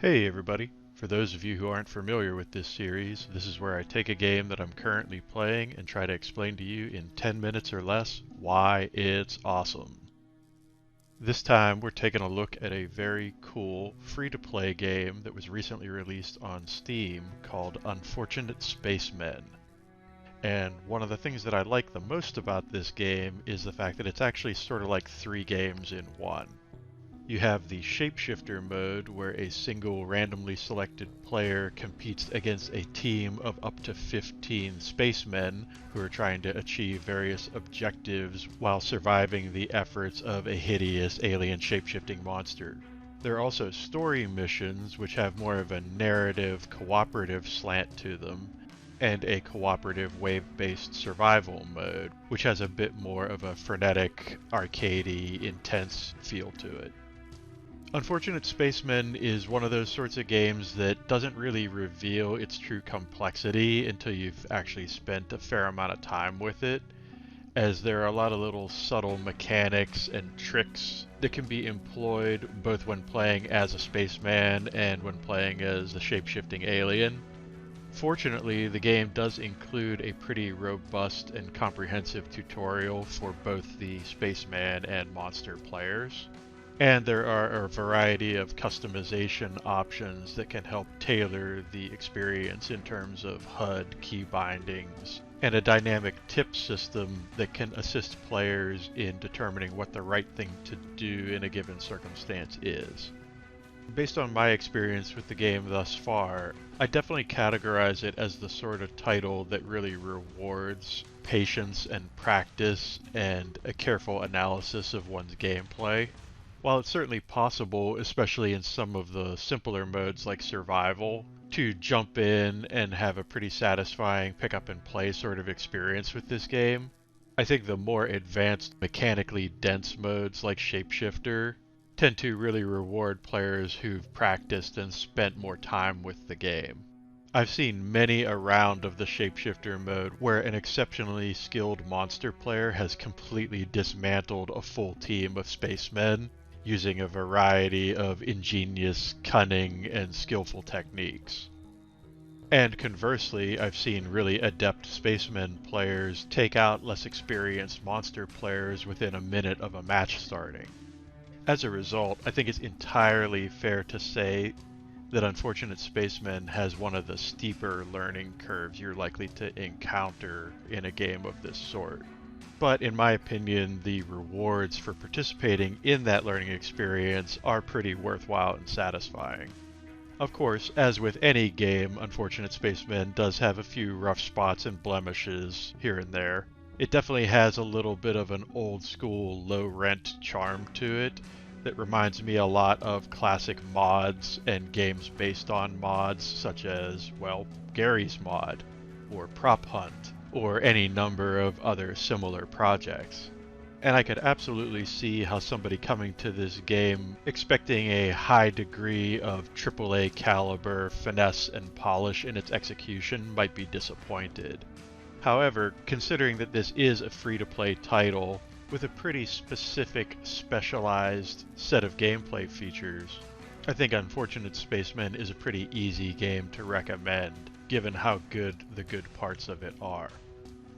Hey everybody! For those of you who aren't familiar with this series, this is where I take a game that I'm currently playing and try to explain to you in 10 minutes or less why it's awesome. This time we're taking a look at a very cool free-to-play game that was recently released on Steam called Unfortunate Spacemen. And one of the things that I like the most about this game is the fact that it's actually sort of like three games in one. You have the Shapeshifter Mode, where a single randomly selected player competes against a team of up to 15 spacemen who are trying to achieve various objectives while surviving the efforts of a hideous alien shapeshifting monster. There are also story missions, which have more of a narrative, cooperative slant to them, and a cooperative wave-based survival mode, which has a bit more of a frenetic, arcadey, intense feel to it. Unfortunate Spacemen is one of those sorts of games that doesn't really reveal its true complexity until you've actually spent a fair amount of time with it, as there are a lot of little subtle mechanics and tricks that can be employed both when playing as a spaceman and when playing as a shape-shifting alien. Fortunately, the game does include a pretty robust and comprehensive tutorial for both the spaceman and monster players. And there are a variety of customization options that can help tailor the experience in terms of HUD, key bindings, and a dynamic tip system that can assist players in determining what the right thing to do in a given circumstance is. Based on my experience with the game thus far, I definitely categorize it as the sort of title that really rewards patience and practice and a careful analysis of one's gameplay. While it's certainly possible, especially in some of the simpler modes like survival, to jump in and have a pretty satisfying pick up and play sort of experience with this game, I think the more advanced mechanically dense modes like Shapeshifter tend to really reward players who've practiced and spent more time with the game. I've seen many a round of the Shapeshifter mode where an exceptionally skilled monster player has completely dismantled a full team of spacemen using a variety of ingenious, cunning, and skillful techniques. And conversely, I've seen really adept spacemen players take out less experienced monster players within a minute of a match starting. As a result, I think it's entirely fair to say that Unfortunate Spacemen has one of the steeper learning curves you're likely to encounter in a game of this sort. But in my opinion, the rewards for participating in that learning experience are pretty worthwhile and satisfying. Of course, as with any game, Unfortunate Spacemen does have a few rough spots and blemishes here and there. It definitely has a little bit of an old school low rent charm to it that reminds me a lot of classic mods and games based on mods such as, well, Gary's Mod, or Prop Hunt, or any number of other similar projects. And I could absolutely see how somebody coming to this game expecting a high degree of AAA caliber finesse and polish in its execution might be disappointed. However, considering that this is a free-to-play title with a pretty specific, specialized set of gameplay features, I think Unfortunate Spacemen is a pretty easy game to recommend, given how good the good parts of it are.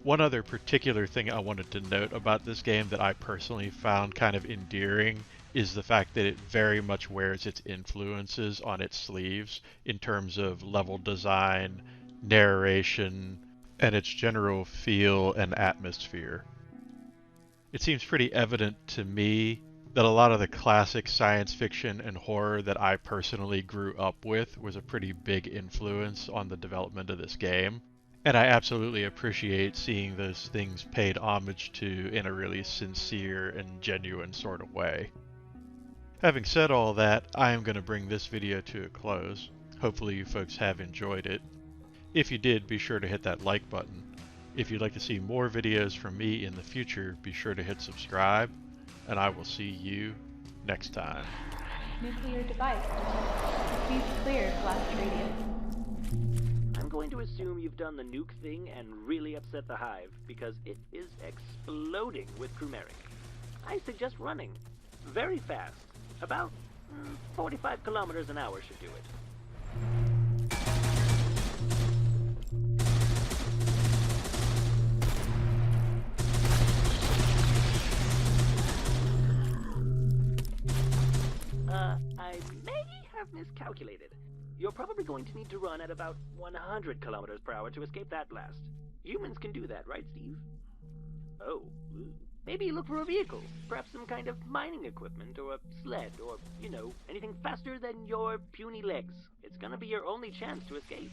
One other particular thing I wanted to note about this game that I personally found kind of endearing is the fact that it very much wears its influences on its sleeves in terms of level design, narration, and its general feel and atmosphere. It seems pretty evident to me that a lot of the classic science fiction and horror that I personally grew up with was a pretty big influence on the development of this game. And I absolutely appreciate seeing those things paid homage to in a really sincere and genuine sort of way. Having said all that, I am going to bring this video to a close. Hopefully you folks have enjoyed it. If you did, be sure to hit that like button. If you'd like to see more videos from me in the future, be sure to hit subscribe, and I will see you next time. Nuclear device detected. Please clear blast radius. I'm going to assume you've done the nuke thing and really upset the hive, because it is exploding with crewmeric. I suggest running. Very fast. About 45 kilometers an hour should do it. I may have miscalculated. You're probably going to need to run at about 100 kilometers per hour to escape that blast. Humans can do that, right, Steve? Oh, maybe look for a vehicle. Perhaps some kind of mining equipment, or a sled, or, you know, anything faster than your puny legs. It's gonna be your only chance to escape.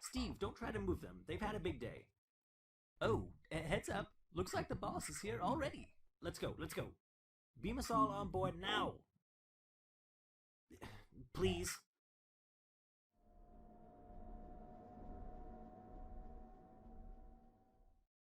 Steve, don't try to move them. They've had a big day. Oh, heads up. Looks like the boss is here already. Let's go, let's go. Beam us all on board now. Please.